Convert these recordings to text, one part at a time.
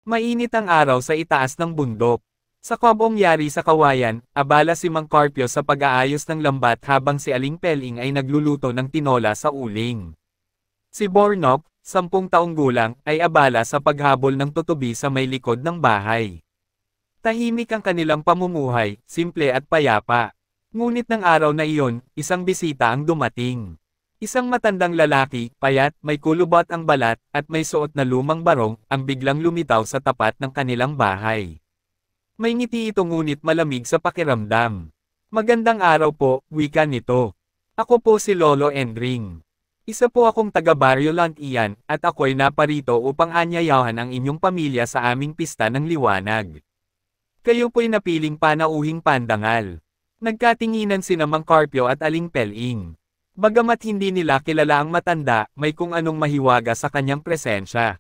Mainit ang araw sa itaas ng bundok. Sa kabong yari sa kawayan, abala si Mang Carpio sa pag-aayos ng lambat habang si Aling Peling ay nagluluto ng tinola sa uling. Si Bornok, 10 taong gulang, ay abala sa paghabol ng tutubi sa may likod ng bahay. Tahimik ang kanilang pamumuhay, simple at payapa. Ngunit ng araw na iyon, isang bisita ang dumating. Isang matandang lalaki, payat, may kulubot ang balat, at may suot na lumang barong, ang biglang lumitaw sa tapat ng kanilang bahay. May ngiti ito ngunit malamig sa pakiramdam. Magandang araw po, wika nito. Ako po si Lolo Endring. Isa po akong taga-Baryo Lantian, at ako'y naparito upang anyayahan ang inyong pamilya sa aming pista ng liwanag. Kayo po'y napiling panauhing pandangal. Nagkatinginan sina Mang Carpio at Aling Peling. Bagamat hindi nila kilala ang matanda, may kung anong mahiwaga sa kanyang presensya.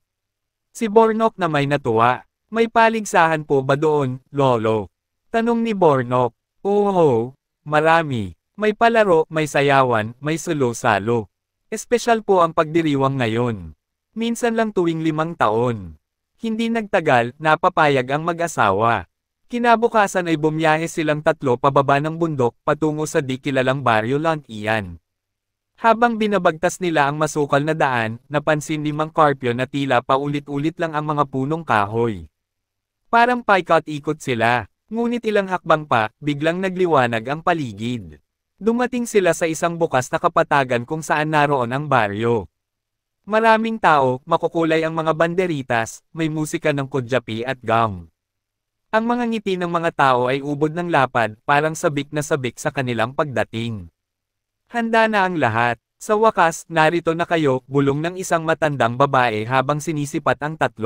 Si Bornok na may natuwa. May paligsahan po ba doon, Lolo? Tanong ni Bornok. Oo, marami. May palaro, may sayawan, may sulo-salo. Espesyal po ang pagdiriwang ngayon. Minsan lang tuwing 5 taon. Hindi nagtagal, napapayag ang mag-asawa. Kinabukasan ay bumiyahe silang 3 pababa ng bundok patungo sa di kilalang Baryo Lantian. Habang binabagtas nila ang masukal na daan, napansin ni Mang Carpio na tila paulit-ulit lang ang mga punong kahoy. Parang paikot-ikot sila, ngunit ilang hakbang pa, biglang nagliwanag ang paligid. Dumating sila sa isang bukas na kapatagan kung saan naroon ang baryo. Maraming tao, makukulay ang mga banderitas, may musika ng kudyapi at gong. Ang mga ngiti ng mga tao ay ubod ng lapad, parang sabik na sabik sa kanilang pagdating. Handa na ang lahat. Sa wakas, narito na kayo, bulong ng isang matandang babae habang sinisipat ang 3.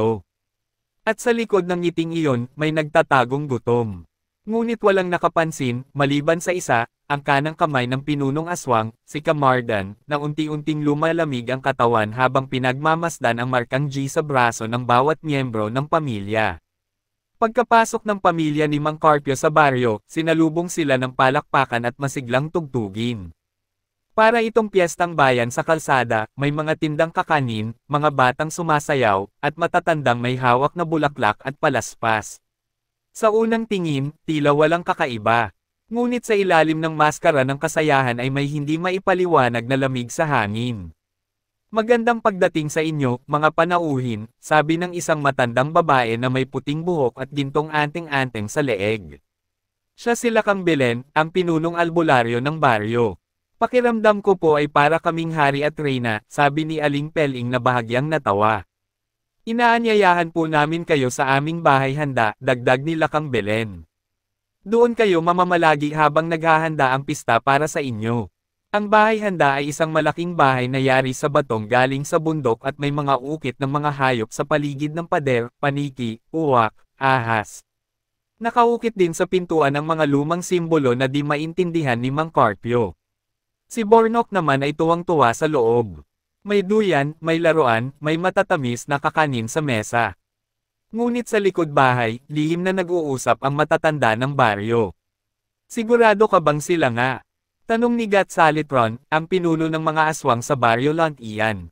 At sa likod ng ngiting iyon, may nagtatagong gutom. Ngunit walang nakapansin, maliban sa isa, ang kanang kamay ng pinunong aswang, si Camardan, na unti-unting lumalamig ang katawan habang pinagmamasdan ang markang G sa braso ng bawat miyembro ng pamilya. Pagkapasok ng pamilya ni Mang Carpio sa baryo, sinalubong sila ng palakpakan at masiglang tugtugin. Para itong piyestang bayan sa kalsada, may mga tindang kakanin, mga batang sumasayaw, at matatandang may hawak na bulaklak at palaspas. Sa unang tingin, tila walang kakaiba. Ngunit sa ilalim ng maskara ng kasayahan ay may hindi maipaliwanag na lamig sa hangin. Magandang pagdating sa inyo, mga panauhin, sabi ng isang matandang babae na may puting buhok at gintong anting-anteng sa leeg. Siya si Lakang Belen, ang pinunong albularyo ng baryo. Pakiramdam ko po ay para kaming hari at reyna, sabi ni Aling Peling na bahagyang natawa. Inaanyayahan po namin kayo sa aming bahay handa, dagdag ni Lakang Belen. Doon kayo mamamalagi habang naghahanda ang pista para sa inyo. Ang bahay handa ay isang malaking bahay na yari sa batong galing sa bundok at may mga ukit ng mga hayop sa paligid ng pader, paniki, uwak, ahas. Nakaukit din sa pintuan ang mga lumang simbolo na di maintindihan ni Mang Carpio. Si Bornok naman ay tuwang-tuwa sa loob. May duyan, may laruan, may matatamis na kakanin sa mesa. Ngunit sa likod bahay, lihim na nag-uusap ang matatanda ng baryo. Sigurado ka bang sila nga? Tanong ni Gat Salitron, ang pinuno ng mga aswang sa Baryo Lantian.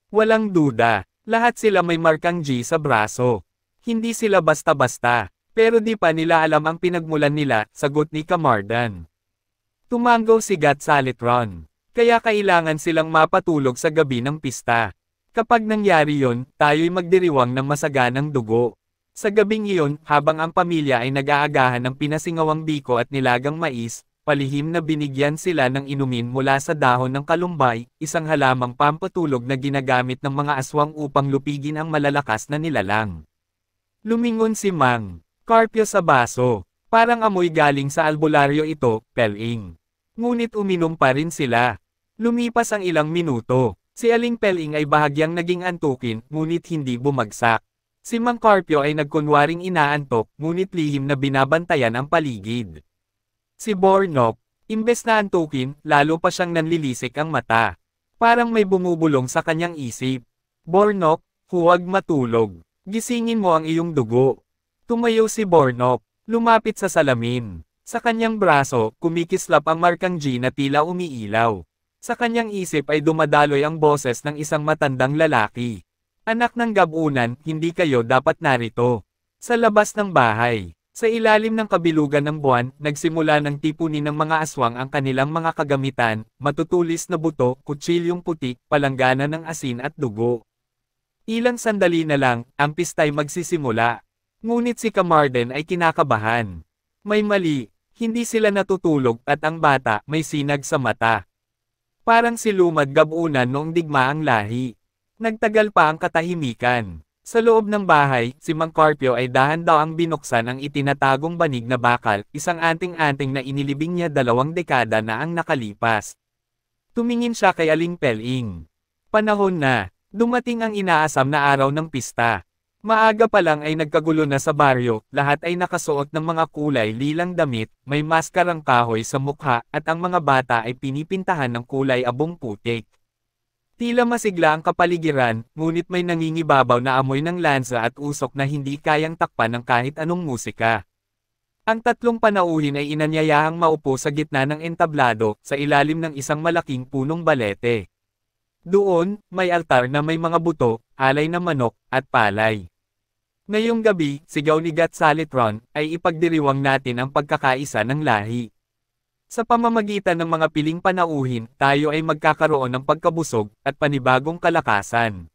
Walang duda, lahat sila may markang G sa braso. Hindi sila basta-basta, pero di pa nila alam ang pinagmulan nila, sagot ni Camardan. Tumango si Gat Salitron. Kaya kailangan silang mapatulog sa gabi ng pista. Kapag nangyari yon, tayo'y magdiriwang ng masaganang dugo. Sa gabing iyon, habang ang pamilya ay nag-aagahan ng pinasingawang biko at nilagang mais, palihim na binigyan sila ng inumin mula sa dahon ng kalumbay, isang halamang pampatulog na ginagamit ng mga aswang upang lupigin ang malalakas na nilalang. Lumingon si Mang Carpio sa baso. Parang amoy galing sa albularyo ito, Peling. Ngunit uminom pa rin sila. Lumipas ang ilang minuto. Si Aling Peling ay bahagyang naging antukin, ngunit hindi bumagsak. Si Mang Carpio ay nagkunwaring inaantok, ngunit lihim na binabantayan ang paligid. Si Bornok, imbes na antukin, lalo pa siyang nanlilisik ang mata. Parang may bumubulong sa kanyang isip. Bornok, huwag matulog. Gisingin mo ang iyong dugo. Tumayo si Bornok, lumapit sa salamin. Sa kanyang braso, kumikislap ang markang G na tila umiilaw. Sa kanyang isip ay dumadaloy ang boses ng isang matandang lalaki. Anak ng gabunan, hindi kayo dapat narito. Sa labas ng bahay. Sa ilalim ng kabilugan ng buwan, nagsimula ng tipunin ng mga aswang ang kanilang mga kagamitan, matutulis na buto, kutsilyong puti, palanggana ng asin at dugo. Ilang sandali na lang, ang pista'y magsisimula. Ngunit si Camarden ay kinakabahan. May mali, hindi sila natutulog at ang bata may sinag sa mata. Parang si Lumad gabunan noong digmaang lahi. Nagtagal pa ang katahimikan. Sa loob ng bahay, si Mang Carpio ay dahan-dahang binuksan ang itinatagong banig na bakal, isang anting-anting na inilibing niya 2 dekada na ang nakalipas. Tumingin siya kay Aling Peling. Panahon na, dumating ang inaasam na araw ng pista. Maaga pa lang ay nagkagulo na sa baryo, lahat ay nakasuot ng mga kulay lilang damit, may maskarang kahoy sa mukha, at ang mga bata ay pinipintahan ng kulay abong putik. Tila masigla ang kapaligiran, ngunit may nangingibabaw na amoy ng lansa at usok na hindi kayang takpan ng kahit anong musika. Ang 3 panauhin ay inanyayahang maupo sa gitna ng entablado, sa ilalim ng isang malaking punong balete. Doon, may altar na may mga buto, alay na manok, at palay. Ngayong gabi, sigaw ni Gatsalitron, ay ipagdiriwang natin ang pagkakaisa ng lahi. Sa pamamagitan ng mga piling panauhin, tayo ay magkakaroon ng pagkabusog at panibagong kalakasan.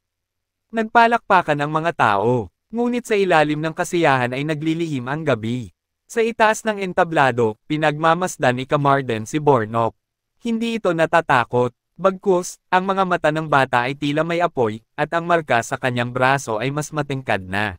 Nagpalakpakan ang mga tao, ngunit sa ilalim ng kasiyahan ay naglilihim ang gabi. Sa itaas ng entablado, pinagmamasdan ni Camarden si Bornok. Hindi ito natatakot, bagkus, ang mga mata ng bata ay tila may apoy, at ang marka sa kanyang braso ay mas matingkad na.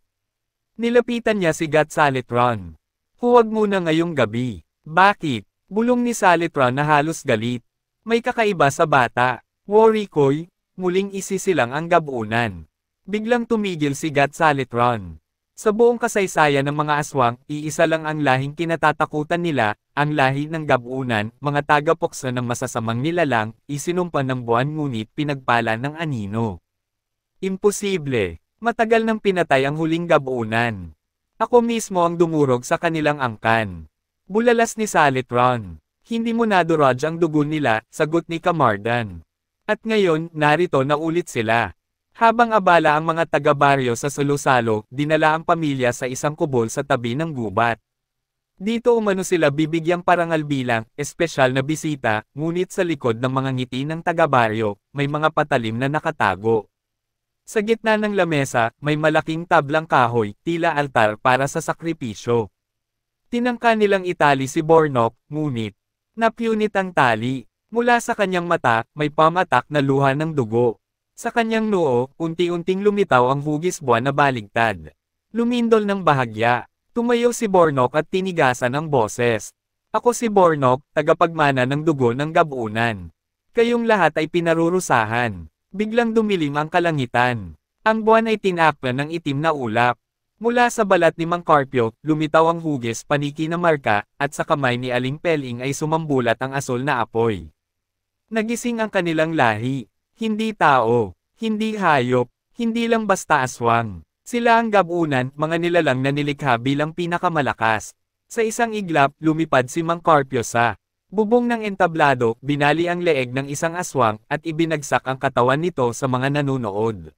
Nilapitan niya si Gatsalitron. Huwag muna ngayong gabi. Bakit? Bulong ni Salitron na halos galit. May kakaiba sa bata. Worry ko'y, muling isisilang ang gabunan. Biglang tumigil si Gatsalitron. Sa buong kasaysayan ng mga aswang, iisa lang ang lahing kinatatakutan nila, ang lahi ng gabunan, mga tagapuksa ng masasamang nilalang, isinumpa ng buwan ngunit pinagpala ng anino. Imposible. Matagal nang pinatay ang huling gabunan. Ako mismo ang dumurog sa kanilang angkan. Bulalas ni Salitron. Hindi mo naduraj ang dugo nila, sagot ni Camarden. At ngayon, narito na ulit sila. Habang abala ang mga taga-baryo sa salo-salo, dinala ang pamilya sa isang kubol sa tabi ng gubat. Dito umano sila bibigyang parangal bilang, espesyal na bisita, ngunit sa likod ng mga ngiti ng taga-baryo, may mga patalim na nakatago. Sa gitna ng lamesa, may malaking tablang kahoy, tila altar para sa sakripisyo. Tinangka nilang itali si Bornok, ngunit napunit ang tali. Mula sa kanyang mata, may pamatak na luha ng dugo. Sa kanyang noo, unti-unting lumitaw ang hugis buwan na baligtad. Lumindol ng bahagya. Tumayo si Bornok at tinigasan ang boses. Ako si Bornok, tagapagmana ng dugo ng gabunan. Kayong lahat ay pinarurusahan. Biglang dumilim ang kalangitan. Ang buwan ay tinakpan ng itim na ulap. Mula sa balat ni Mang Carpio, lumitaw ang hugis paniki na marka, at sa kamay ni Aling Peling ay sumambulat ang asol na apoy. Nagising ang kanilang lahi. Hindi tao, hindi hayop, hindi lang basta aswang. Sila ang gabunan, mga nilalang na nilikha bilang pinakamalakas. Sa isang iglap, lumipad si Mang Carpio sa bubong ng entablado, binali ang leeg ng isang aswang, at ibinagsak ang katawan nito sa mga nanunood.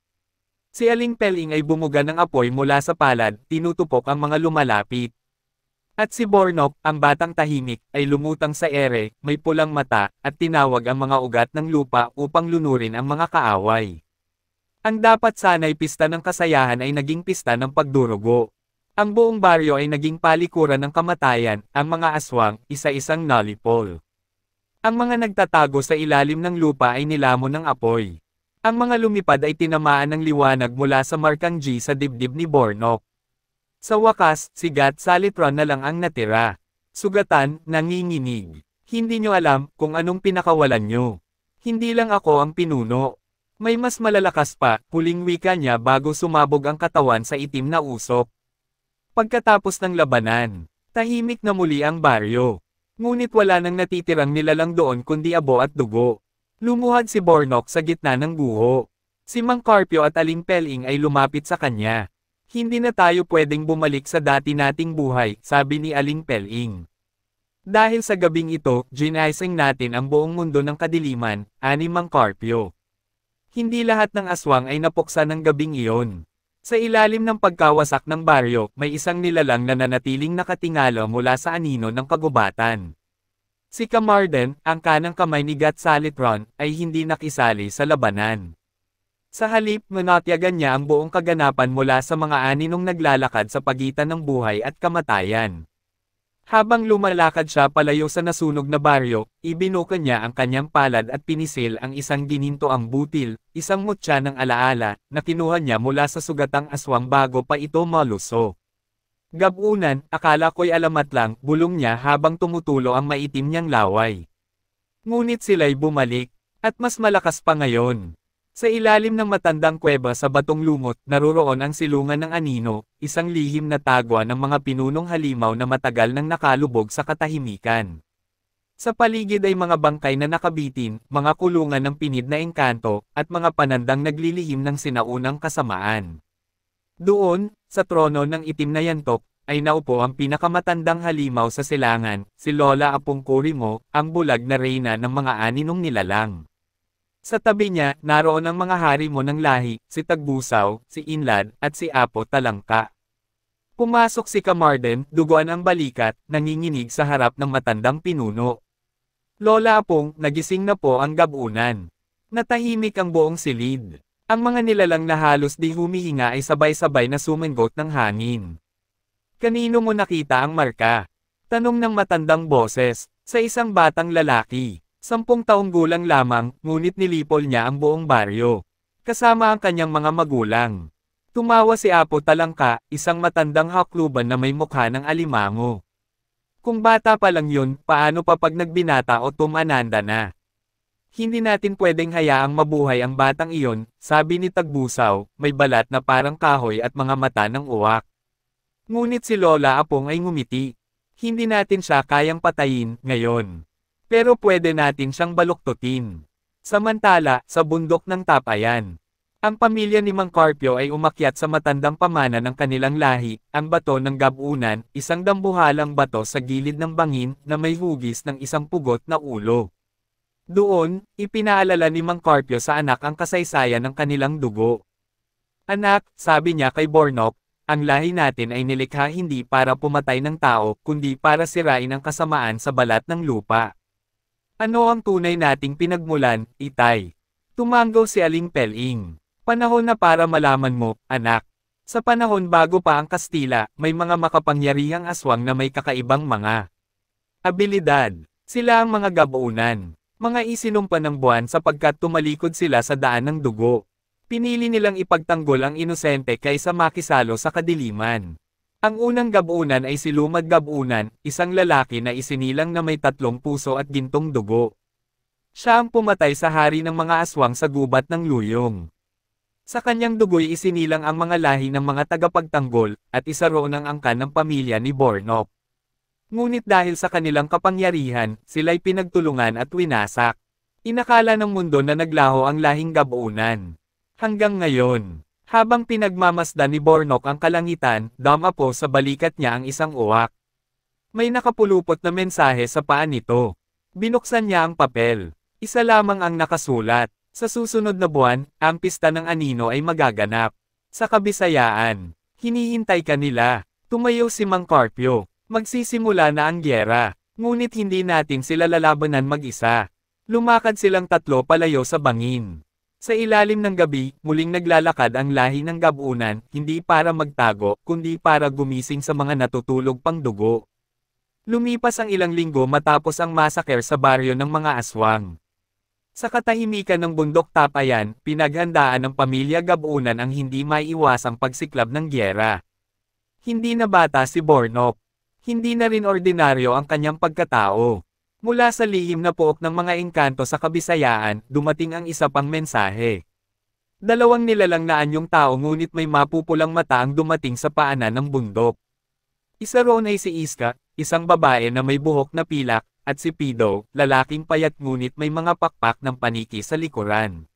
Si Aling Peling ay bumuga ng apoy mula sa palad, tinutupok ang mga lumalapit. At si Bornok, ang batang tahimik, ay lumutang sa ere, may pulang mata, at tinawag ang mga ugat ng lupa upang lunurin ang mga kaaway. Ang dapat sana'y pista ng kasayahan ay naging pista ng pagdurugo. Ang buong baryo ay naging palikuran ng kamatayan, ang mga aswang, isa-isang nalipol. Ang mga nagtatago sa ilalim ng lupa ay nilamon ng apoy. Ang mga lumipad ay tinamaan ng liwanag mula sa markang G sa dibdib ni Bornok. Sa wakas, si Gatsalitron na lang ang natira. Sugatan, nanginginig. Hindi nyo alam kung anong pinakawalan nyo. Hindi lang ako ang pinuno. May mas malalakas pa, huling wika niya bago sumabog ang katawan sa itim na usok. Pagkatapos ng labanan, tahimik na muli ang baryo. Ngunit wala nang natitirang nilalang doon kundi abo at dugo. Lumuhad si Bornok sa gitna ng guho. Si Mang Carpio at Aling Peling ay lumapit sa kanya. Hindi na tayo pwedeng bumalik sa dati nating buhay, sabi ni Aling Peling. Dahil sa gabing ito, ginising natin ang buong mundo ng kadiliman, ani Mang Carpio. Hindi lahat ng aswang ay napuksa ng gabing iyon. Sa ilalim ng pagkawasak ng baryo, may isang nilalang na nanatiling nakatingala mula sa anino ng kagubatan. Si Camarden, ang kanang kamay ni Gatsalitron, ay hindi nakisali sa labanan. Sa halip, manatyagan niya ang buong kaganapan mula sa mga aninong naglalakad sa pagitan ng buhay at kamatayan. Habang lumalakad siya palayo sa nasunog na baryo, ibinuka niya ang kanyang palad at pinisil ang isang ginintoang butil, isang mutya ng alaala, na kinuha niya mula sa sugatang aswang bago pa ito maluso. Gabunan, akala ko'y alamat lang, bulong niya habang tumutulo ang maitim niyang laway. Ngunit sila'y bumalik, at mas malakas pa ngayon. Sa ilalim ng matandang kuweba sa batong lumot, naroroon ang silungan ng anino, isang lihim na tagwa ng mga pinunong halimaw na matagal nang nakalubog sa katahimikan. Sa paligid ay mga bangkay na nakabitin, mga kulungan ng pinid na engkanto, at mga panandang naglilihim ng sinaunang kasamaan. Doon, sa trono ng itim na yantok, ay naupo ang pinakamatandang halimaw sa silangan, si Lola Apong Kurimo, ang bulag na reyna ng mga aninong nilalang. Sa tabi niya, naroon ang mga harimo ng lahi, si Tagbusaw, si Inlad, at si Apo Talangka. Pumasok si Camarden, duguan ang balikat, nanginginig sa harap ng matandang pinuno. Lola Apong, nagising na po ang gabunan. Natahimik ang buong silid. Ang mga nilalang na halos di humihinga ay sabay-sabay na sumengot ng hangin. Kanino mo nakita ang marka? Tanong ng matandang boses, sa isang batang lalaki. 10 taong gulang lamang, ngunit nilipol niya ang buong baryo. Kasama ang kanyang mga magulang. Tumawa si Apo Talangka, isang matandang hakluban na may mukha ng alimango. Kung bata pa lang yun, paano pa pag nagbinata o tumananda na? Hindi natin pwedeng hayaang mabuhay ang batang iyon, sabi ni Tagbusaw, may balat na parang kahoy at mga mata ng uwak. Ngunit si Lola Apong ay ngumiti. Hindi natin siya kayang patayin, ngayon. Pero pwede natin siyang baluktutin. Samantala, sa bundok ng Tapayan, ang pamilya ni Mang Carpio ay umakyat sa matandang pamana ng kanilang lahi, ang bato ng gabunan, isang dambuhalang bato sa gilid ng bangin na may hugis ng isang pugot na ulo. Doon, ipinaalala ni Mang Carpio sa anak ang kasaysayan ng kanilang dugo. Anak, sabi niya kay Bornok, ang lahi natin ay nilikha hindi para pumatay ng tao, kundi para sirain ang kasamaan sa balat ng lupa. Ano ang tunay nating pinagmulan, Itay? Tumanggaw si Aling Peling. Panahon na para malaman mo, anak. Sa panahon bago pa ang Kastila, may mga makapangyarihang aswang na may kakaibang mga abilidad. Sila ang mga gabunan. Mga isinumpa ng buwan sapagkat tumalikod sila sa daan ng dugo. Pinili nilang ipagtanggol ang inosente kaysa makisalo sa kadiliman. Ang unang gabunan ay si Lumad Gabunan, isang lalaki na isinilang na may 3 puso at gintong dugo. Siya ang pumatay sa hari ng mga aswang sa gubat ng Luyong. Sa kanyang dugo'y isinilang ang mga lahi ng mga tagapagtanggol, at isa roon ang angkan ng pamilya ni Bornok. Ngunit dahil sa kanilang kapangyarihan, sila'y pinagtulungan at winasak. Inakala ng mundo na naglaho ang lahing Gabunan. Hanggang ngayon. Habang pinagmamasdan ni Bornok ang kalangitan, dama po sa balikat niya ang isang uwak. May nakapulupot na mensahe sa paa nito. Binuksan niya ang papel. Isa lamang ang nakasulat. Sa susunod na buwan, ang pista ng anino ay magaganap. Sa Kabisayaan. Hinihintay ka nila. Tumayo si Mang Carpio. Magsisimula na ang gyera. Ngunit hindi natin sila lalabanan mag-isa. Lumakad silang 3 palayo sa bangin. Sa ilalim ng gabi, muling naglalakad ang lahi ng Gabunan, hindi para magtago, kundi para gumising sa mga natutulog pang dugo. Lumipas ang ilang linggo matapos ang masaker sa baryo ng mga aswang. Sa katahimikan ng bundok Tapayan, pinaghandaan ng pamilya Gabunan ang hindi maiiwasang pagsiklab ng gyera. Hindi na bata si Bornok. Hindi na rin ordinaryo ang kanyang pagkatao. Mula sa lihim na pook ng mga engkanto sa Kabisayaan, dumating ang isa pang mensahe. 2 nilalang na anyong tao ngunit may mapupulang mata ang dumating sa paanan ng bundok. Isa roon ay si Iska, isang babae na may buhok na pilak, at si Pido, lalaking payat ngunit may mga pakpak ng paniki sa likuran.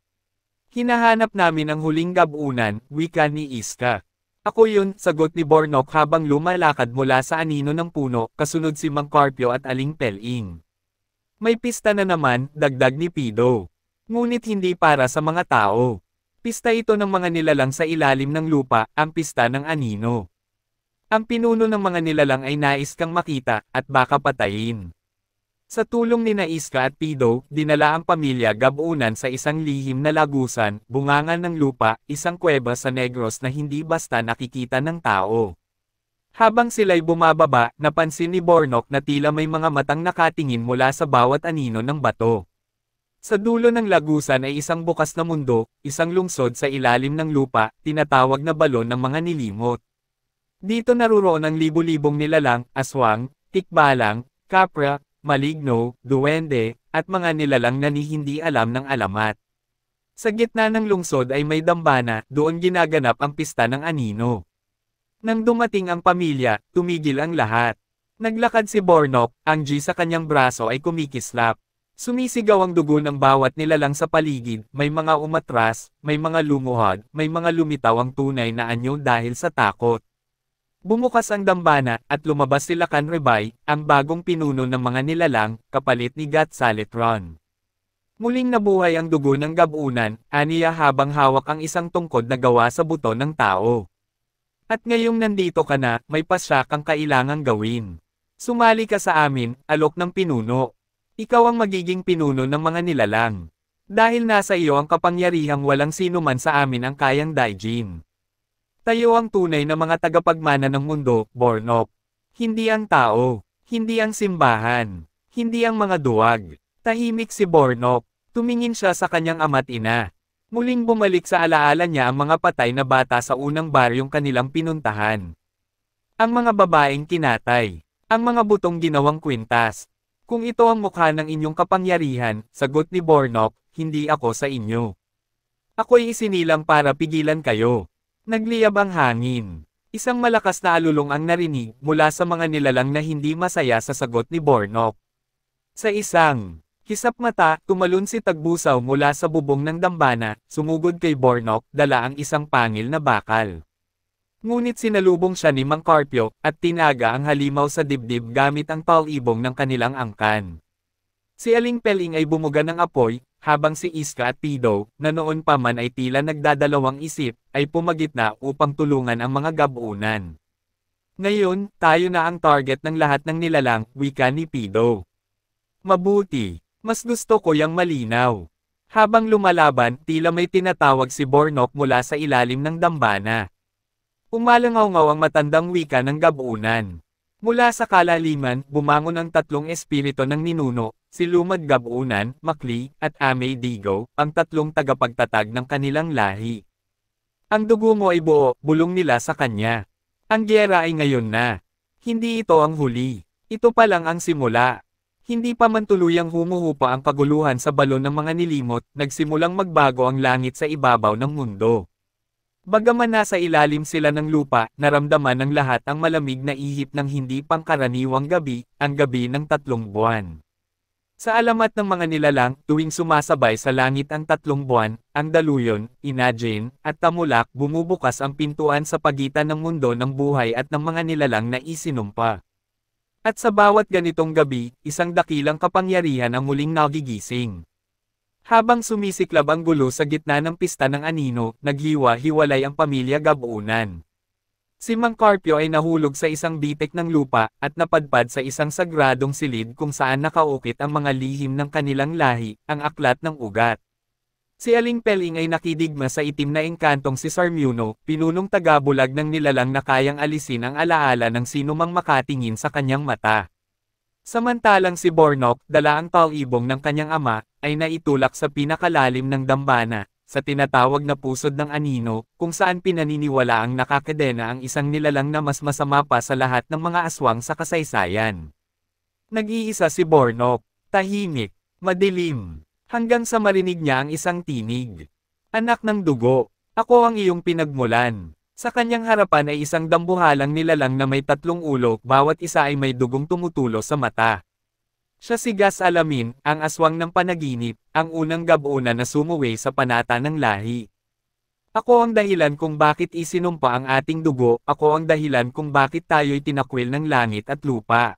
Hinahanap namin ang huling Gabunan, wika ni Iska. Ako yun, sagot ni Bornok habang lumalakad mula sa anino ng puno, kasunod si Mang Carpio at Aling Peling. May pista na naman, dagdag ni Pido. Ngunit hindi para sa mga tao. Pista ito ng mga nilalang sa ilalim ng lupa, ang pista ng anino. Ang pinuno ng mga nilalang ay nais kang makita, at baka patayin. Sa tulong ni Iska at Pido, dinala ang pamilya Gabunan sa isang lihim na lagusan, bungangan ng lupa, isang kuweba sa Negros na hindi basta nakikita ng tao. Habang sila'y bumababa, napansin ni Bornok na tila may mga matang nakatingin mula sa bawat anino ng bato. Sa dulo ng lagusan ay isang bukas na mundo, isang lungsod sa ilalim ng lupa, tinatawag na balon ng mga nilimot. Dito naruroon ang libu-libong nilalang, aswang, tikbalang, kapra, maligno, duwende, at mga nilalang na hindi alam ng alamat. Sa gitna ng lungsod ay may dambana, doon ginaganap ang pista ng anino. Nang dumating ang pamilya, tumigil ang lahat. Naglakad si Bornok, ang G sa kanyang braso ay kumikislap. Sumisigaw ang dugo ng bawat nilalang sa paligid, may mga umatras, may mga lumuhod, may mga lumitaw ang tunay na anyo dahil sa takot. Bumukas ang dambana, at lumabas si Lakan Rebay, ang bagong pinuno ng mga nilalang, kapalit ni Gatsalitron. Muling nabuhay ang dugo ng Gabunan, aniya habang hawak ang isang tungkod na gawa sa buto ng tao. At ngayong nandito ka na, may pasya kang kailangang gawin. Sumali ka sa amin, alok ng pinuno. Ikaw ang magiging pinuno ng mga nilalang. Dahil nasa iyo ang kapangyarihang walang sino man sa amin ang kayang daigin. Tayo ang tunay na mga tagapagmana ng mundo, Bornok. Hindi ang tao, hindi ang simbahan, hindi ang mga duwag. Tahimik si Bornok. Tumingin siya sa kanyang ama't ina. Muling bumalik sa alaala niya ang mga patay na bata sa unang baryong kanilang pinuntahan. Ang mga babaeng kinatay. Ang mga butong ginawang kwintas. Kung ito ang mukha ng inyong kapangyarihan, sagot ni Bornok, hindi ako sa inyo. Ako'y isinilang para pigilan kayo. Nagliyab ang hangin. Isang malakas na alulong ang narinig mula sa mga nilalang na hindi masaya sa sagot ni Bornok. Sa isang hisap mata, tumalon si Tagbusaw mula sa bubong ng dambana, sumugod kay Bornok, dala ang isang pangil na bakal. Ngunit sinalubong siya ni Mang Carpio, at tinaga ang halimaw sa dibdib gamit ang palibong ng kanilang angkan. Si Aling Peling ay bumuga ng apoy, habang si Iska at Pido, na noon pa man ay tila nagdadalawang isip, ay pumagitna upang tulungan ang mga Gabunan. Ngayon, tayo na ang target ng lahat ng nilalang, wika ni Pido. Mabuti, mas gusto ko yang malinaw. Habang lumalaban, tila may tinatawag si Bornok mula sa ilalim ng dambana. Umalangaw-ngaw ang matandang wika ng Gabunan. Mula sa kalaliman, bumangon ang tatlong espiritu ng ninuno, si Lumad Gabunan, Makli, at Amay Digo, ang tatlong tagapagtatag ng kanilang lahi. Ang dugo mo ay buo, bulong nila sa kanya. Ang gyera ay ngayon na. Hindi ito ang huli. Ito pa lang ang simula. Hindi pa man tuluyang humuhupa ang kaguluhan sa balon ng mga nilimot, nagsimulang magbago ang langit sa ibabaw ng mundo. Bagaman nasa ilalim sila ng lupa, naramdaman ng lahat ang malamig na ihip ng hindi pangkaraniwang gabi, ang gabi ng 3 buwan. Sa alamat ng mga nilalang, tuwing sumasabay sa langit ang 3 buwan, ang daluyon, Inajin, at Tamulak, bumubukas ang pintuan sa pagitan ng mundo ng buhay at ng mga nilalang na isinumpa. At sa bawat ganitong gabi, isang dakilang kapangyarihan ang muling nagigising. Habang sumisiklab ang gulo sa gitna ng pista ng anino, naghiwa-hiwalay ang pamilya Gabunan. Si Mang Carpio ay nahulog sa isang bitik ng lupa, at napadpad sa isang sagradong silid kung saan nakaukit ang mga lihim ng kanilang lahi, ang aklat ng ugat. Si Aling Peling ay nakidigma sa itim na engkantong si Sarmuno, pinunong tagabulag ng nilalang na kayang alisin ang alaala ng sinumang makatingin sa kanyang mata. Samantalang si Bornok, dala ang talibong ng kanyang ama, ay naitulak sa pinakalalim ng dambana, sa tinatawag na pusod ng anino, kung saan pinaniniwala ang nakakadena ang isang nilalang na mas masama pa sa lahat ng mga aswang sa kasaysayan. Nag-iisa si Bornok, tahimik, madilim, hanggang sa marinig niya ang isang tinig. Anak ng dugo, ako ang iyong pinagmulan. Sa kanyang harapan ay isang dambuhalang nilalang na may 3 ulo, bawat isa ay may dugong tumutulo sa mata. Siya si Gas Alamin, ang aswang ng panaginip, ang unang Gabunan na sumuwi sa panata ng lahi. Ako ang dahilan kung bakit isinumpa ang ating dugo, ako ang dahilan kung bakit tayo'y tinakwil ng langit at lupa.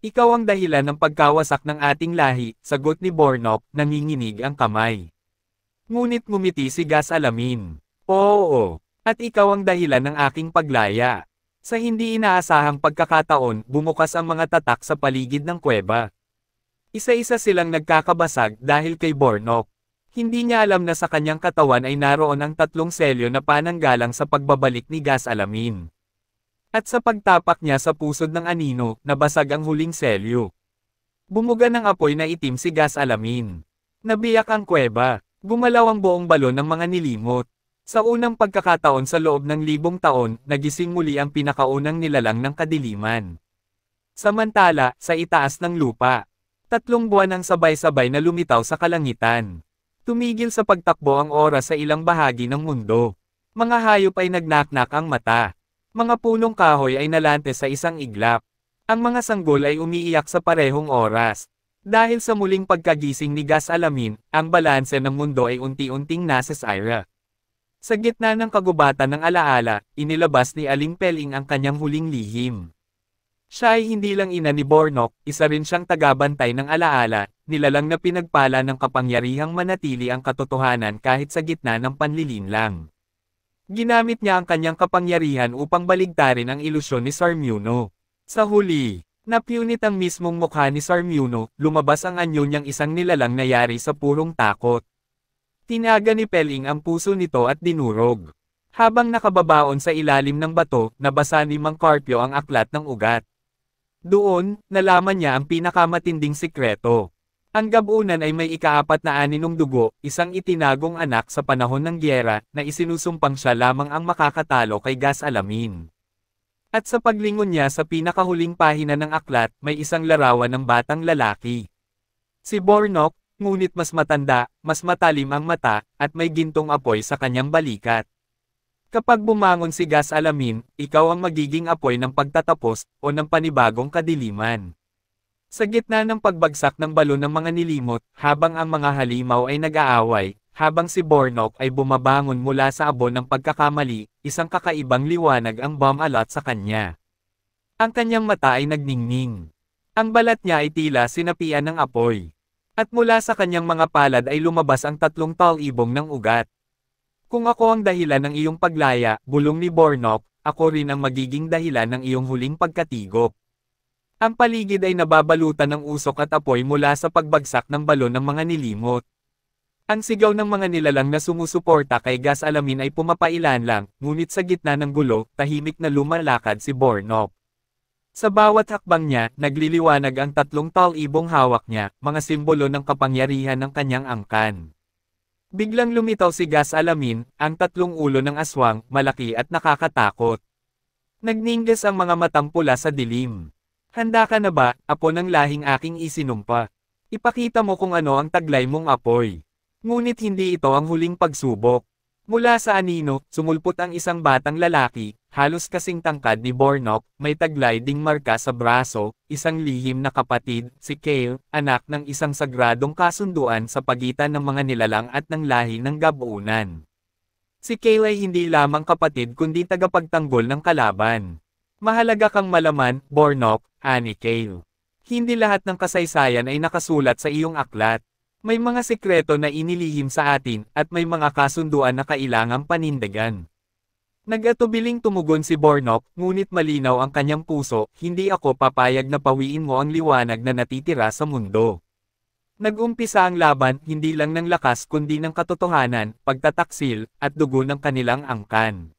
Ikaw ang dahilan ng pagkawasak ng ating lahi, sagot ni Bornok, nanginginig ang kamay. Ngunit ngumiti si Gas-Alamin. Oo, at ikaw ang dahilan ng aking paglaya. Sa hindi inaasahang pagkakataon, bumukas ang mga tatak sa paligid ng kuweba. Isa-isa silang nagkakabasag dahil kay Bornok. Hindi niya alam na sa kanyang katawan ay naroon ang 3 selyo na pananggalang sa pagbabalik ni Gas-Alamin. At sa pagtapak niya sa pusod ng anino, nabasag ang huling selyo. Bumuga ng apoy na itim si Gas-Alamin. Nabiyak ang kuweba. Gumalaw ang buong balon ng mga nilimot. Sa unang pagkakataon sa loob ng 1,000 taon, nagising muli ang pinakaunang nilalang ng kadiliman. Samantala, sa itaas ng lupa, 3 buwan ang sabay-sabay na lumitaw sa kalangitan. Tumigil sa pagtakbo ang oras sa ilang bahagi ng mundo. Mga hayop ay nagnaknak ang mata. Mga punong kahoy ay nalante sa isang iglap. Ang mga sanggol ay umiiyak sa parehong oras. Dahil sa muling pagkagising ni Gas-Alamin, ang balanse ng mundo ay unti-unting nasasira. Sa gitna ng kagubatan ng alaala, inilabas ni Aling Peling ang kanyang huling lihim. Siya ay hindi lang ina ni Bornok, isa rin siyang tagabantay ng alaala, nilalang na pinagpala ng kapangyarihang manatili ang katotohanan kahit sa gitna ng panlilinlang. Ginamit niya ang kanyang kapangyarihan upang baligtarin ang ilusyon ni Sarmuno. Sa huli, napunit ang mismong mukha ni Sarmuno, lumabas ang anyo niyang isang nilalang na yari sa purong takot. Tinaga ni Peling ang puso nito at dinurog. Habang nakababaon sa ilalim ng bato, nabasa ni Mang Carpio ang aklat ng ugat. Doon, nalaman niya ang pinakamatinding sikreto. Ang gabunan ay may ika-4 dugo, isang itinagong anak sa panahon ng gyera, na isinusumpang siya lamang ang makakatalo kay Gas-Alamin. At sa paglingon niya sa pinakahuling pahina ng aklat, may isang larawan ng batang lalaki. Si Bornok, ngunit mas matanda, mas matalim ang mata, at may gintong apoy sa kanyang balikat. Kapag bumangon si Gas-Alamin, ikaw ang magiging apoy ng pagtatapos, o ng panibagong kadiliman. Sa gitna ng pagbagsak ng balon ng mga nilimot, habang ang mga halimaw ay nag-aaway, habang si Bornok ay bumabangon mula sa abon ng pagkakamali, isang kakaibang liwanag ang bumalot sa kanya. Ang kanyang mata ay nagningning. Ang balat niya ay tila sinapian ng apoy. At mula sa kanyang mga palad ay lumabas ang 3 talibong ng ugat. Kung ako ang dahilan ng iyong paglaya, bulong ni Bornok, ako rin ang magiging dahilan ng iyong huling pagkatigop. Ang paligid ay nababalutan ng usok at apoy mula sa pagbagsak ng balon ng mga nilimot. Ang sigaw ng mga nilalang na sumusuporta kay Gas-Alamin ay pumapailan lang, ngunit sa gitna ng gulo, tahimik na lumalakad si Bornok. Sa bawat hakbang niya, nagliliwanag ang 3 talibong hawak niya, mga simbolo ng kapangyarihan ng kanyang angkan. Biglang lumitaw si Gas-Alamin, ang 3 ulo ng aswang, malaki at nakakatakot. Nagningas ang mga matang pula sa dilim. Handa ka na ba, apo ng lahing aking isinumpa? Ipakita mo kung ano ang taglay mong apoy. Ngunit hindi ito ang huling pagsubok. Mula sa anino, sumulpot ang isang batang lalaki, halos kasing tangkad ni Bornok, may taglay ding marka sa braso, isang lihim na kapatid, si Kale, anak ng isang sagradong kasunduan sa pagitan ng mga nilalang at ng lahi ng gabunan. Si Kale ay hindi lamang kapatid kundi tagapagtanggol ng kalaban. Mahalaga kang malaman, Bornok, ani Kale. Hindi lahat ng kasaysayan ay nakasulat sa iyong aklat. May mga sikreto na inilihim sa atin, at may mga kasunduan na kailangang panindigan. Nag-atubiling tumugon si Bornok, ngunit malinaw ang kanyang puso, hindi ako papayag na pawiin mo ang liwanag na natitira sa mundo. Nag-umpisa ang laban, hindi lang ng lakas kundi ng katotohanan, pagtataksil, at dugo ng kanilang angkan.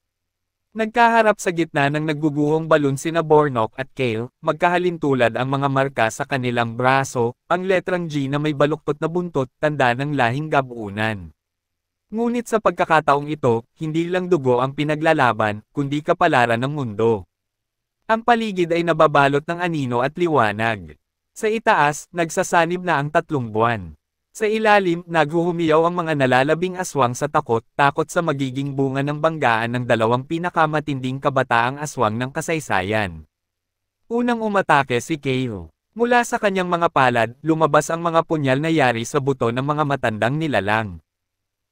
Nagkaharap sa gitna ng nagbubuhong balon sina Bornok at Kale, magkahalintulad ang mga marka sa kanilang braso, ang letrang G na may baluktot na buntot, tanda ng lahing gabunan. Ngunit sa pagkakataong ito, hindi lang dugo ang pinaglalaban, kundi kapalaran ng mundo. Ang paligid ay nababalot ng anino at liwanag. Sa itaas, nagsasanib na ang 3 buwan. Sa ilalim, naghuhumiyaw ang mga nalalabing aswang sa takot sa magiging bunga ng banggaan ng 2 pinakamatinding kabataang aswang ng kasaysayan. Unang umatake si Kale. Mula sa kanyang mga palad, lumabas ang mga punyal na yari sa buto ng mga matandang nilalang.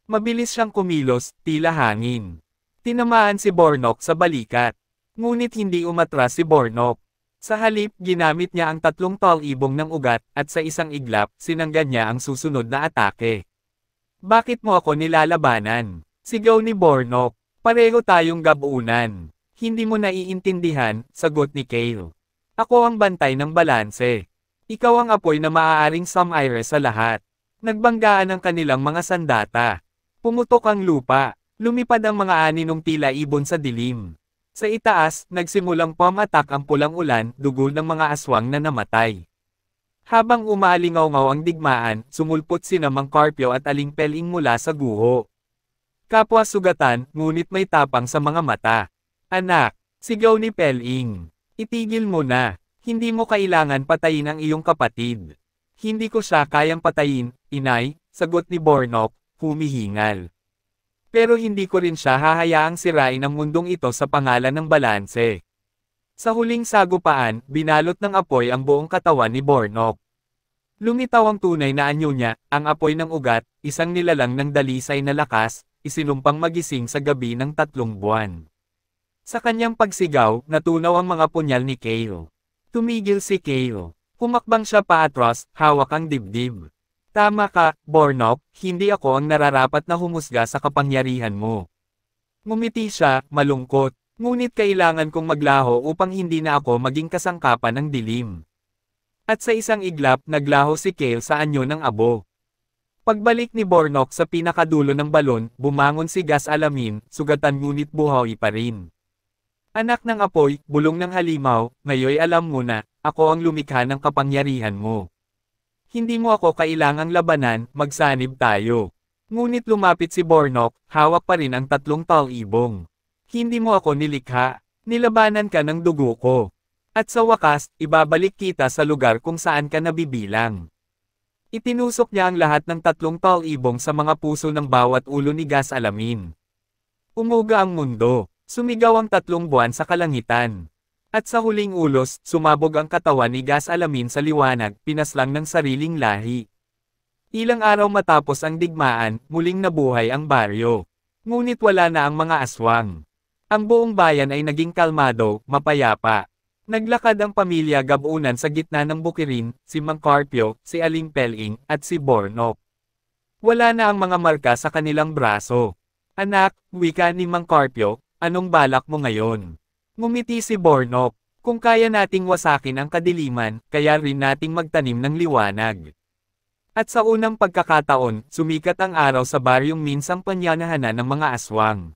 Mabilis siyang kumilos, tila hangin. Tinamaan si Bornok sa balikat. Ngunit hindi umatras si Bornok. Sa halip, ginamit niya ang tatlong tall ibong ng ugat, at sa isang iglap, sinanggan niya ang susunod na atake. Bakit mo ako nilalabanan? Sigaw ni Bornok. Pareho tayong gabuunan. Hindi mo naiintindihan, sagot ni Kale. Ako ang bantay ng balanse. Ikaw ang apoy na maaaring sumire sa lahat. Nagbanggaan ang kanilang mga sandata. Pumutok ang lupa. Lumipad ang mga aninong tila ibon sa dilim. Sa itaas, nagsimulang pumatak ang pulang ulan, dugo ng mga aswang na namatay. Habang umaalingaw-ngaw ang digmaan, sumulpot sina Mang Carpio at Aling Peling mula sa guho. Kapwa sugatan, ngunit may tapang sa mga mata. Anak, sigaw ni Peling. Itigil mo na. Hindi mo kailangan patayin ang iyong kapatid. Hindi ko siya kayang patayin, inay, sagot ni Bornok, humihingal. Pero hindi ko rin siya hahayaang sirain ang mundong ito sa pangalan ng balanse. Sa huling sagupaan, binalot ng apoy ang buong katawan ni Bornok. Lumitaw ang tunay na anyo niya, ang apoy ng ugat, isang nilalang ng dalisay na lakas, isinumpang magising sa gabi ng 3 buwan. Sa kanyang pagsigaw, natunaw ang mga punyal ni Kale. Tumigil si Kale. Humakbang siya paatras, hawak ang dibdib. Tama ka, Bornok, hindi ako ang nararapat na humusga sa kapangyarihan mo. Ngumiti siya, malungkot, ngunit kailangan kong maglaho upang hindi na ako maging kasangkapan ng dilim. At sa isang iglap, naglaho si Kale sa anyo ng abo. Pagbalik ni Bornok sa pinakadulo ng balon, bumangon si Gas Alamin, sugatan ngunit buhay pa rin. Anak ng apoy, bulong ng halimaw, ngayoy alam mo na, ako ang lumikha ng kapangyarihan mo. Hindi mo ako kailangang labanan, magsanib tayo. Ngunit lumapit si Bornok, hawak pa rin ang 3 tall ibong. Hindi mo ako nilikha, nilabanan ka ng dugo ko. At sa wakas, ibabalik kita sa lugar kung saan ka nabibilang. Itinusok niya ang lahat ng 3 tall ibong sa mga puso ng bawat ulo ni Gas Alamin. Umuga ang mundo, sumigaw ang 3 buwan sa kalangitan. At sa huling ulos, sumabog ang katawan ni Gas Alamin sa liwanag, pinaslang ng sariling lahi. Ilang araw matapos ang digmaan, muling nabuhay ang baryo. Ngunit wala na ang mga aswang. Ang buong bayan ay naging kalmado, mapayapa. Naglakad ang pamilya gabunan sa gitna ng bukirin, si Mang Carpio, si Aling Peling, at si Bornok. Wala na ang mga marka sa kanilang braso. Anak, wika ni Mang Carpio, anong balak mo ngayon? Ngumiti si Bornok. Kung kaya nating wasakin ang kadiliman, kaya rin nating magtanim ng liwanag. At sa unang pagkakataon, sumikat ang araw sa baryong minsang panyanahanan ng mga aswang.